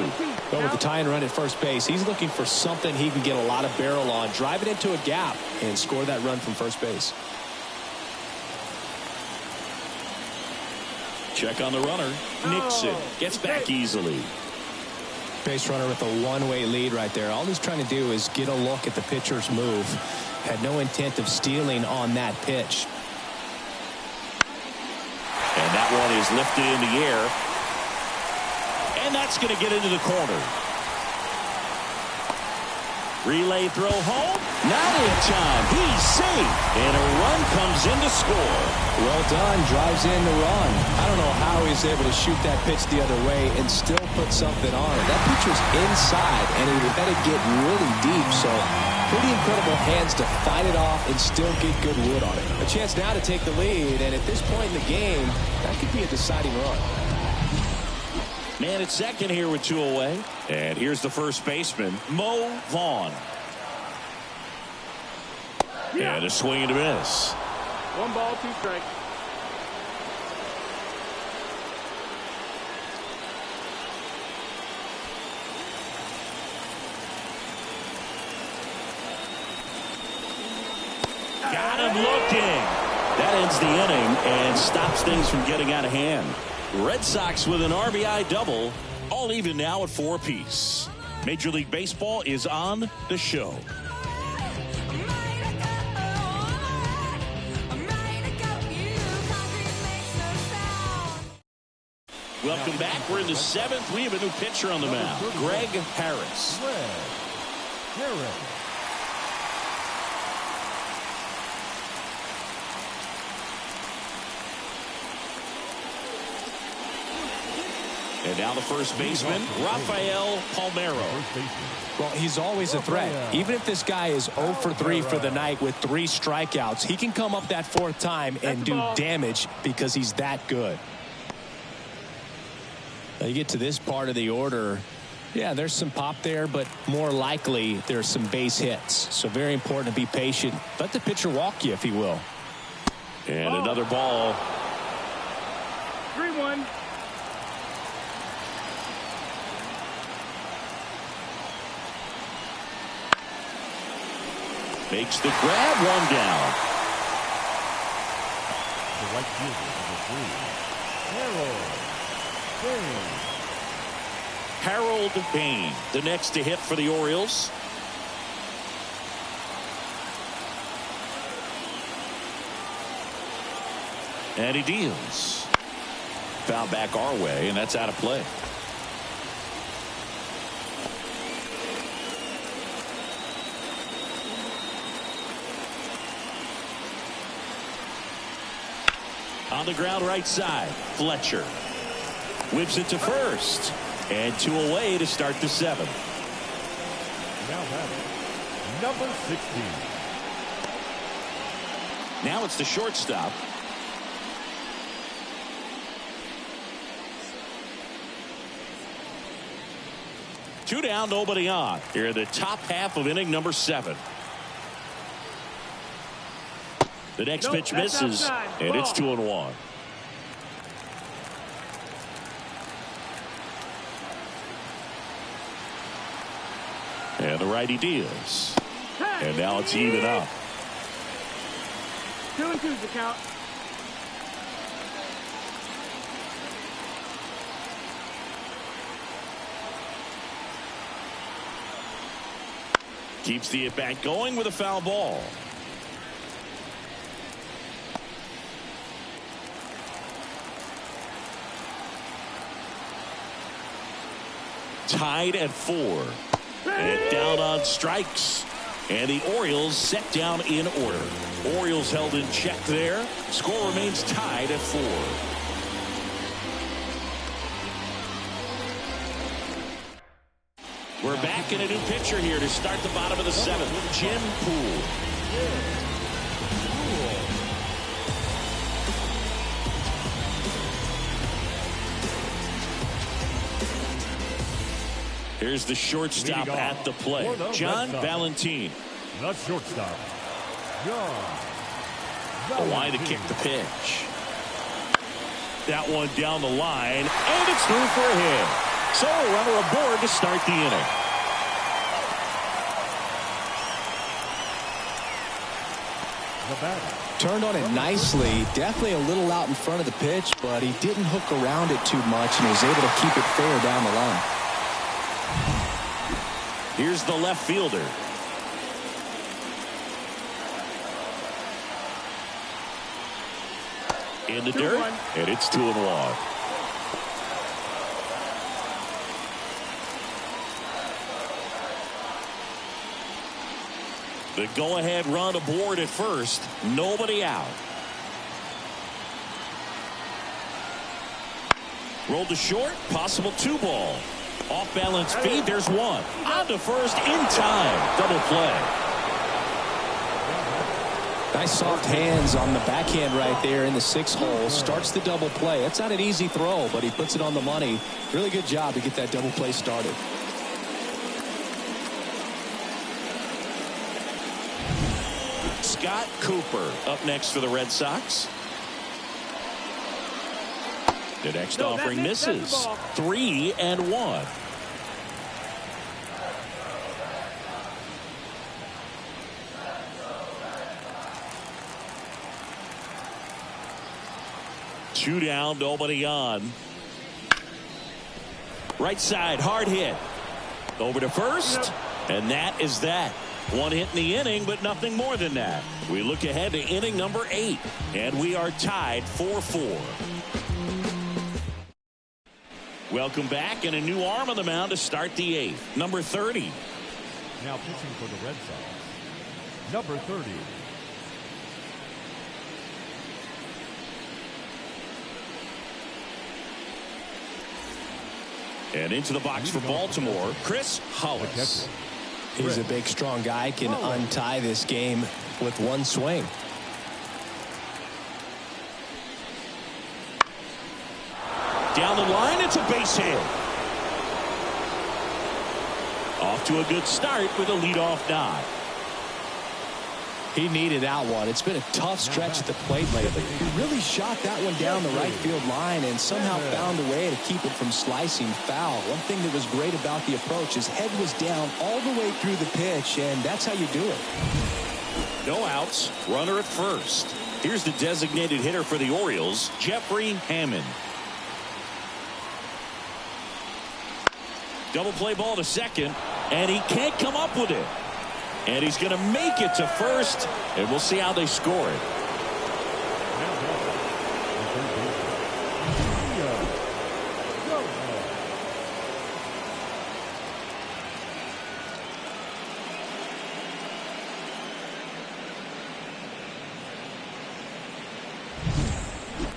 S2: Go with the tying run at first base. He's looking for something he can get a lot of barrel on. Drive it into a gap and score that run from first base.
S1: Check on the runner. Nixon gets back easily.
S2: Base runner with a one-way lead right there. All he's trying to do is get a look at the pitcher's move. Had no intent of stealing on that pitch.
S1: And that one is lifted in the air. And that's going to get into the corner. Relay throw home. Not in time. He's safe. And a run comes in to score.
S2: Well done. Drives in the run. I don't know how he's able to shoot that pitch the other way and still put something on it. That pitch was inside, and he let it get really deep. So pretty incredible hands to fight it off and still get good wood on it. A chance now to take the lead, and at this point in the game, that could be a deciding run.
S1: Man at second here with 2 away. And here's the first baseman, Mo Vaughn. And a swing and a miss.
S5: 1 ball, 2 strikes.
S1: Got him looking. That ends the inning and stops things from getting out of hand. Red Sox with an RBI double, all even now at 4 apiece. Major League Baseball is on the show. Welcome back. We're in the 7th. We have a new pitcher on the mound, Greg Harris. And now the first baseman, Rafael Palmeiro.
S2: Well, he's always a threat. Even if this guy is 0 for 3 for the night with 3 strikeouts, he can come up that 4th time and do damage because he's that good. Now you get to this part of the order. Yeah, there's some pop there, but more likely there's some base hits. So very important to be patient. Let the pitcher walk you if he will.
S1: And another ball.
S5: 3-1.
S1: Makes the grab, 1 down.
S3: The right fielder, number 3, Harold Bain.
S1: Harold Bain, the next to hit for the Orioles. And he deals. Foul back our way, and that's out of play. On the ground right side, Fletcher whips it to first, and 2 away to start the 7th.
S3: Now batting, number 16.
S1: Now it's the shortstop. Two down, nobody on. Here in the top half of inning number 7. The next pitch misses, and it's 2-1. And the righty deals. And now it's even up.
S5: 2-2's the count.
S1: Keeps the at-bat going with a foul ball. Tied at 4. And down on strikes. And the Orioles set down in order. Orioles held in check there. Score remains tied at 4. back and a new pitcher here to start the bottom of the seventh. Jim Poole. Here's the shortstop at the plate, John Valentin.
S3: The shortstop, John
S1: The line to kick the pitch. That one down the line, and it's through for a hit. So a runner aboard to start the inning.
S3: The batter.
S2: Turned on it nicely. Definitely a little out in front of the pitch, but he didn't hook around it too much and was able to keep it fair down the line.
S1: Here's the left fielder. In the dirt, and it's 2-1. The go-ahead run aboard at first. Nobody out. Rolled to short. Possible 2-ball. Off-balance feed. There's one. On to first in time. Double play.
S2: Nice soft hands on the backhand right there in the 6 hole. Starts the double play. That's not an easy throw, but he puts it on the money. Really good job to get that double play started.
S1: Scott Cooper up next for the Red Sox. The next offering misses. 3-1. Two down, nobody on. Right side, hard hit. Over to first, and that is that. One hit in the inning, but nothing more than that. We look ahead to inning number 8, and we are tied 4-4. Welcome back, and a new arm on the mound to start the 8th. Number 30.
S3: Now pitching for the Red Sox, number 30.
S1: And into the box for Baltimore, Chris Hollis.
S2: He's a big, strong guy. Can untie this game with one swing.
S1: Down the line, it's a base hit. Off to a good start with a leadoff nod.
S2: He needed that one. It's been a tough stretch at the plate lately. He really shot that one down the right field line and somehow found a way to keep it from slicing foul. One thing that was great about the approach, his head was down all the way through the pitch, and that's how you do it.
S1: No outs, runner at first. Here's the designated hitter for the Orioles, Jeffrey Hammond. Double play ball to second, and he can't come up with it. And he's going to make it to first, and we'll see how they score it.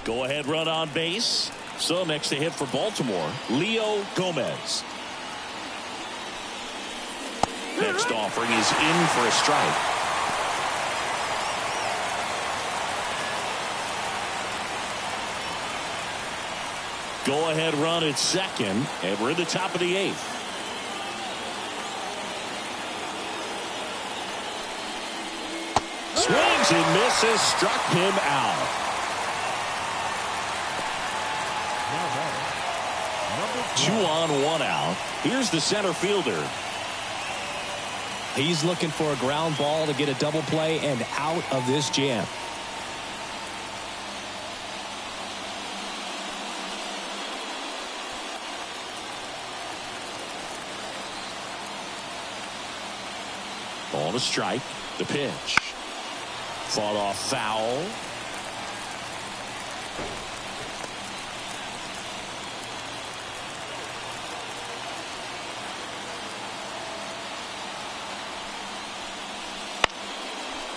S1: Go ahead run on base. So next to hit for Baltimore, Leo Gomez. Next offering is in for a strike. Go ahead run at second, and we're in the top of the 8th. Swings and misses, struck him out. Two on, one out. Here's the center fielder.
S2: He's looking for a ground ball to get a double play and out of this jam.
S1: Ball to strike. The pitch. Fought off foul.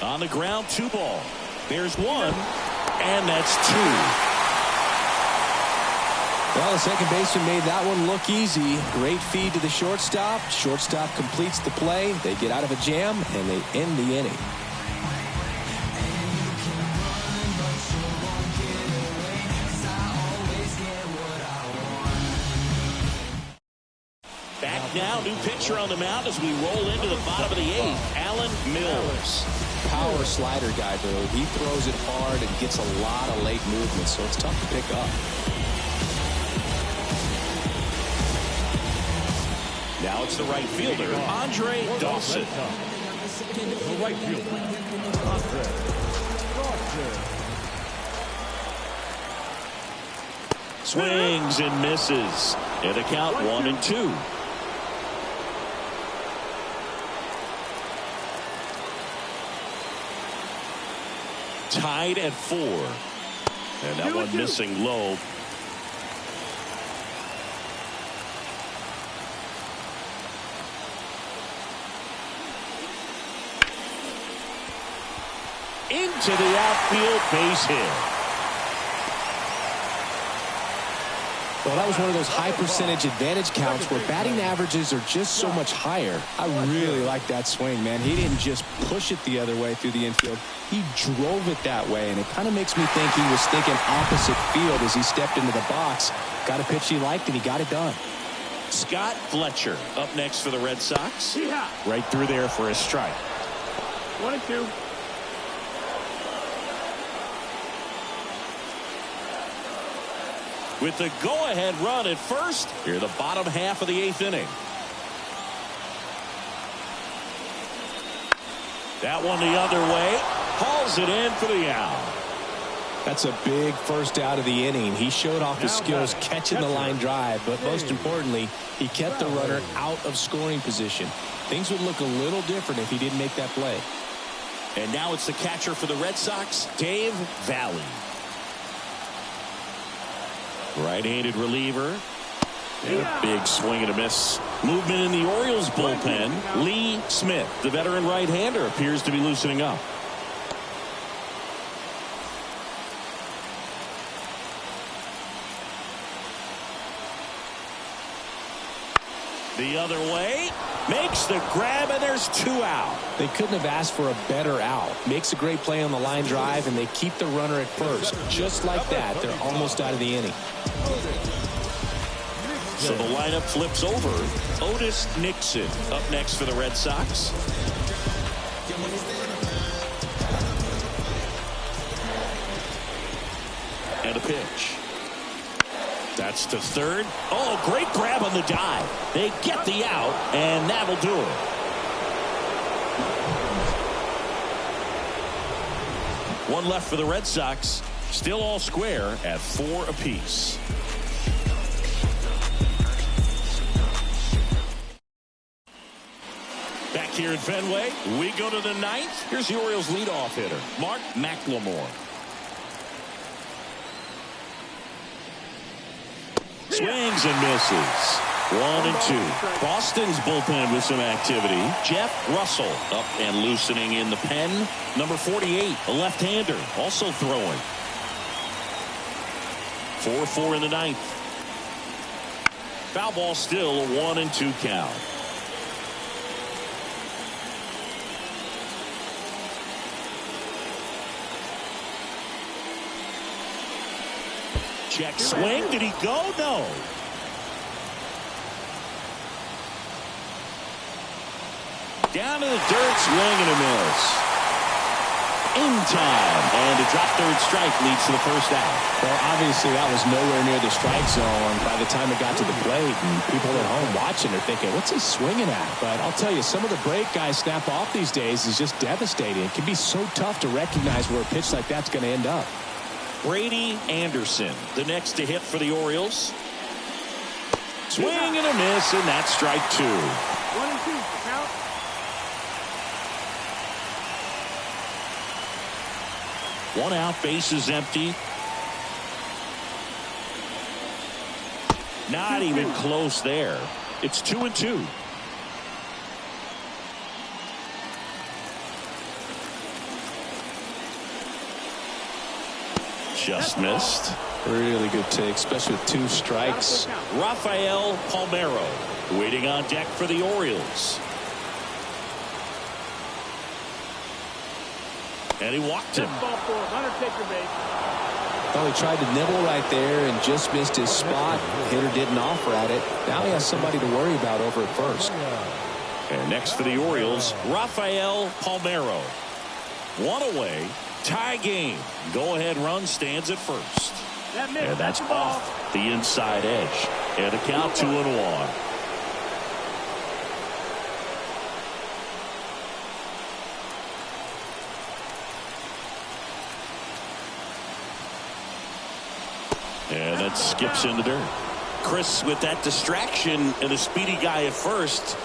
S1: On the ground, 2-ball. There's one, and that's 2.
S2: Well, the second baseman made that one look easy. Great feed to the shortstop. Shortstop completes the play. They get out of a jam, and they end the inning.
S1: Back now, new pitcher on the mound as we roll into the bottom of the 8th. Alan Mills.
S2: Power slider guy, though. He throws it hard and gets a lot of late movement, so it's tough to pick up.
S1: Now it's the right fielder, Andre Dawson.
S3: The right fielder, Andre Dawson.
S1: Swings and misses. And the count 1-2. Tied at 4. And that one missing low. Into the outfield, base hit.
S2: Well, that was one of those high percentage advantage counts where batting averages are just so much higher. I really like that swing, man. He didn't just push it the other way through the infield. He drove it that way, and it kind of makes me think he was thinking opposite field as he stepped into the box. Got a pitch he liked, and he got it done.
S1: Scott Fletcher up next for the Red Sox.
S5: Yeah.
S1: Right through there for a strike.
S5: 1-2.
S1: With the go-ahead run at first, here the bottom half of the 8th inning. That one the other way. Hauls it in for the out.
S2: That's a big first out of the inning. He showed off his skills catching the line drive, but most importantly, he kept the runner out of scoring position. Things would look a little different if he didn't make that play.
S1: And now it's the catcher for the Red Sox, Dave Valley. Right-handed reliever. And a big swing and a miss. Movement in the Orioles bullpen. Lee Smith, the veteran right-hander, appears to be loosening up. The other way. Makes the grab, and there's 2 out.
S2: They couldn't have asked for a better out. Makes a great play on the line drive, and they keep the runner at first. Just like that, they're almost out of the inning.
S1: So the lineup flips over. Otis Nixon up next for the Red Sox. And a pitch. That's to third. Oh, great grab on the dive. They get the out, and that'll do it. One left for the Red Sox. Still all square at 4 apiece. Back here at Fenway, we go to the 9th. Here's the Orioles leadoff hitter, Mark McLemore. Swings and misses. 1-2. Boston's bullpen with some activity. Jeff Russell up and loosening in the pen. Number 48, a left-hander, also throwing. 4-4 in the 9th. Foul ball still, a 1-2 count. Check swing. Did he go? No. Down to the dirt, swing and a miss. In time, and a drop third strike leads to the first out.
S2: Well, obviously that was nowhere near the strike zone by the time it got to the plate, and people at home watching are thinking, what's he swinging at? But I'll tell you, some of the break guys snap off these days is just devastating. It can be so tough to recognize where a pitch like that's going to end up.
S1: Brady Anderson, the next to hit for the Orioles. Swing and a miss, and that's strike 2.
S5: 1-2, count.
S1: One out, bases empty. Not even close there. It's 2-2. Just missed.
S2: Really good take, especially with 2 strikes.
S1: Rafael Palmeiro waiting on deck for the Orioles. And he walked him.
S2: Well, he tried to nibble right there and just missed his spot. Hitter didn't offer at it. Now he has somebody to worry about over at first.
S1: And next for the Orioles, Rafael Palmeiro. 1 away, tie game. Go-ahead run stands at first. And that's off the inside edge. And a count 2-1. And that skips in the dirt. Chris, with that distraction and a speedy guy at first,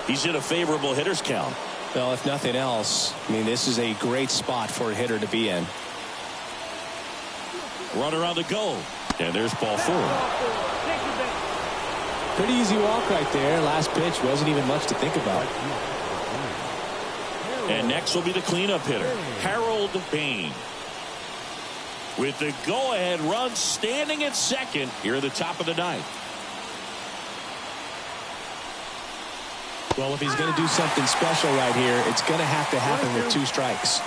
S1: he's in a favorable hitter's count.
S2: Well, if nothing else, I mean, this is a great spot for a hitter to be in.
S1: Runner on the go. And there's ball 4.
S2: Pretty easy walk right there. Last pitch wasn't even much to think about.
S1: And next will be the cleanup hitter, Harold Bain. With the go-ahead run standing at second here at the top of the 9th.
S2: Well, if he's going to do something special right here, it's going to have to happen with 2 strikes.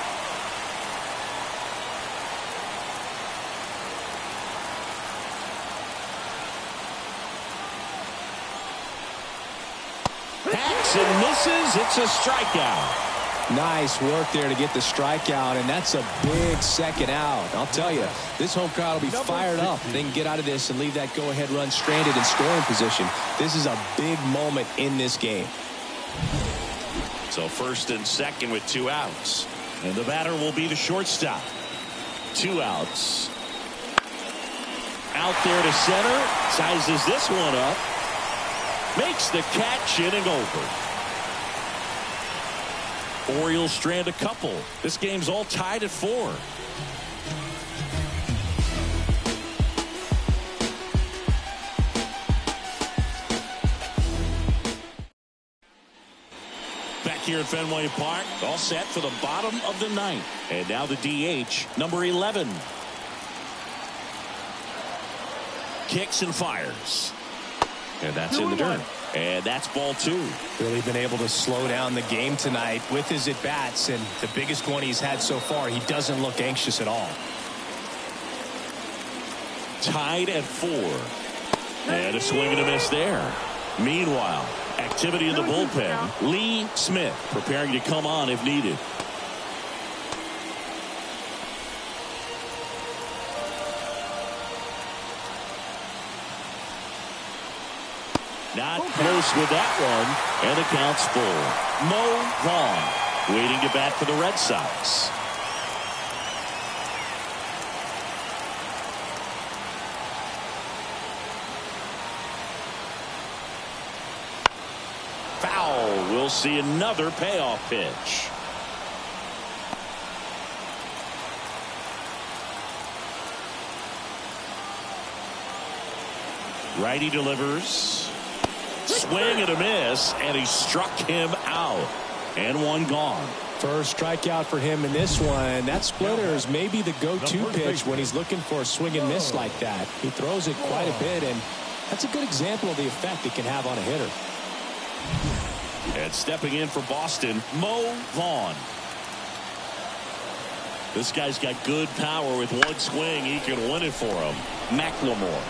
S1: Hacks and misses. It's a strikeout.
S2: Nice work there to get the strikeout, and that's a big second out. I'll tell you, this home crowd will be fired up. They can get out of this and leave that go-ahead run stranded in scoring position. This is a big moment in this game.
S1: So first and second with 2 outs. And the batter will be the shortstop. 2 outs. Out there to center. Sizes this one up. Makes the catch, inning over. Orioles strand a couple. This game's all tied at 4. Back here at Fenway Park, all set for the bottom of the 9th. And now the DH, number 11. Kicks and fires. And that's in the dirt. And that's ball 2.
S2: Really been able to slow down the game tonight with his at-bats, and the biggest one he's had so far, he doesn't look anxious at all.
S1: Tied at 4. And a swing and a miss there. Meanwhile, activity in the bullpen. Lee Smith preparing to come on if needed. Not close with that one, and the count's full. Mo Vaughn waiting to bat for the Red Sox. Foul. We'll see another payoff pitch. Righty delivers. Swing and a miss, and he struck him out. And one gone.
S2: First strikeout for him in this one. That splitter is maybe the go-to pitch when he's looking for a swing and miss like that. He throws it quite a bit, and that's a good example of the effect it can have on a hitter.
S1: And stepping in for Boston, Mo Vaughn. This guy's got good power. With one swing, he can win it for him. McLemore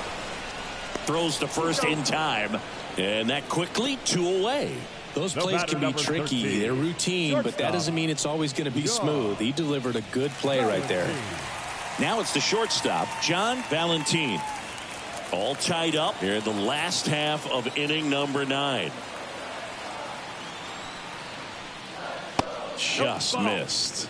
S1: throws to first in time. And that quickly, 2 away.
S2: Those plays can be tricky. They're routine, but that doesn't mean it's always going to be smooth. He delivered a good play right there.
S1: Now it's the shortstop, John Valentin. All tied up here in the last half of inning number 9. Just missed.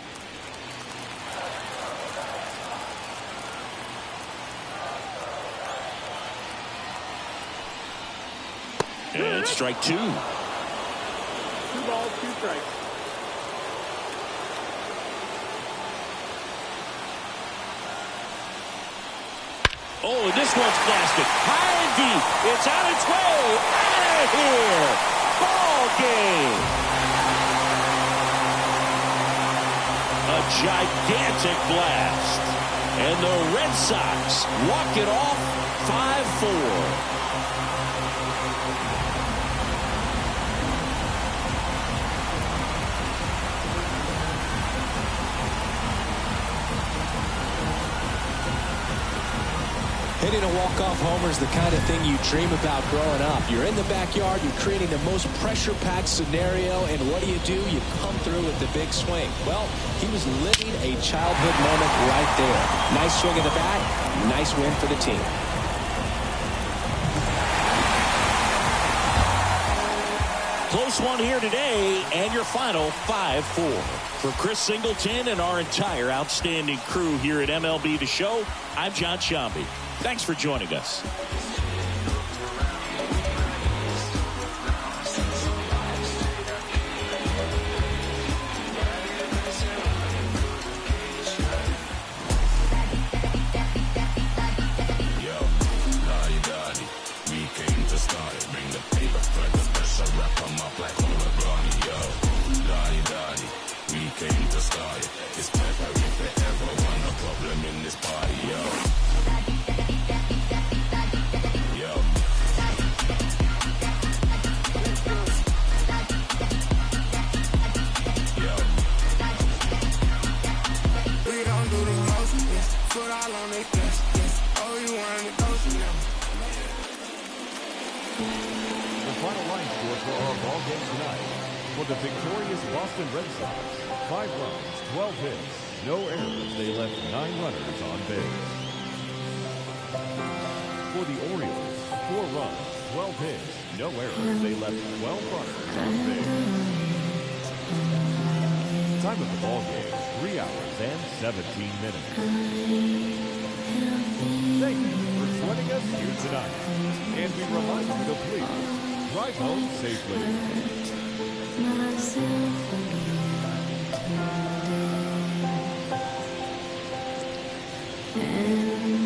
S1: And strike 2.
S5: 2 balls, 2 strikes.
S1: Oh, and this one's blasted. High and deep. It's on its way. Out of here. Ball game. A gigantic blast. And the Red Sox walk it off 5-4.
S2: Hitting a walk-off homer is the kind of thing you dream about growing up. You're in the backyard, you're creating the most pressure-packed scenario, and what do? You come through with the big swing. Well, he was living a childhood moment right there. Nice swing of the bat, nice win for the team.
S1: Close one here today, and your final 5-4. For Chris Singleton and our entire outstanding crew here at MLB The Show, I'm John Sciambi. Thanks for joining us.
S3: For the victorious Boston Red Sox, 5 runs, 12 hits, no errors. They left 9 runners on base. For the Orioles, 4 runs, 12 hits, no errors. They left 12 runners on base. Time of the ball game, 3 hours and 17 minutes. Thank you for joining us here tonight. And we remind you to please drive home safely. Myself again, and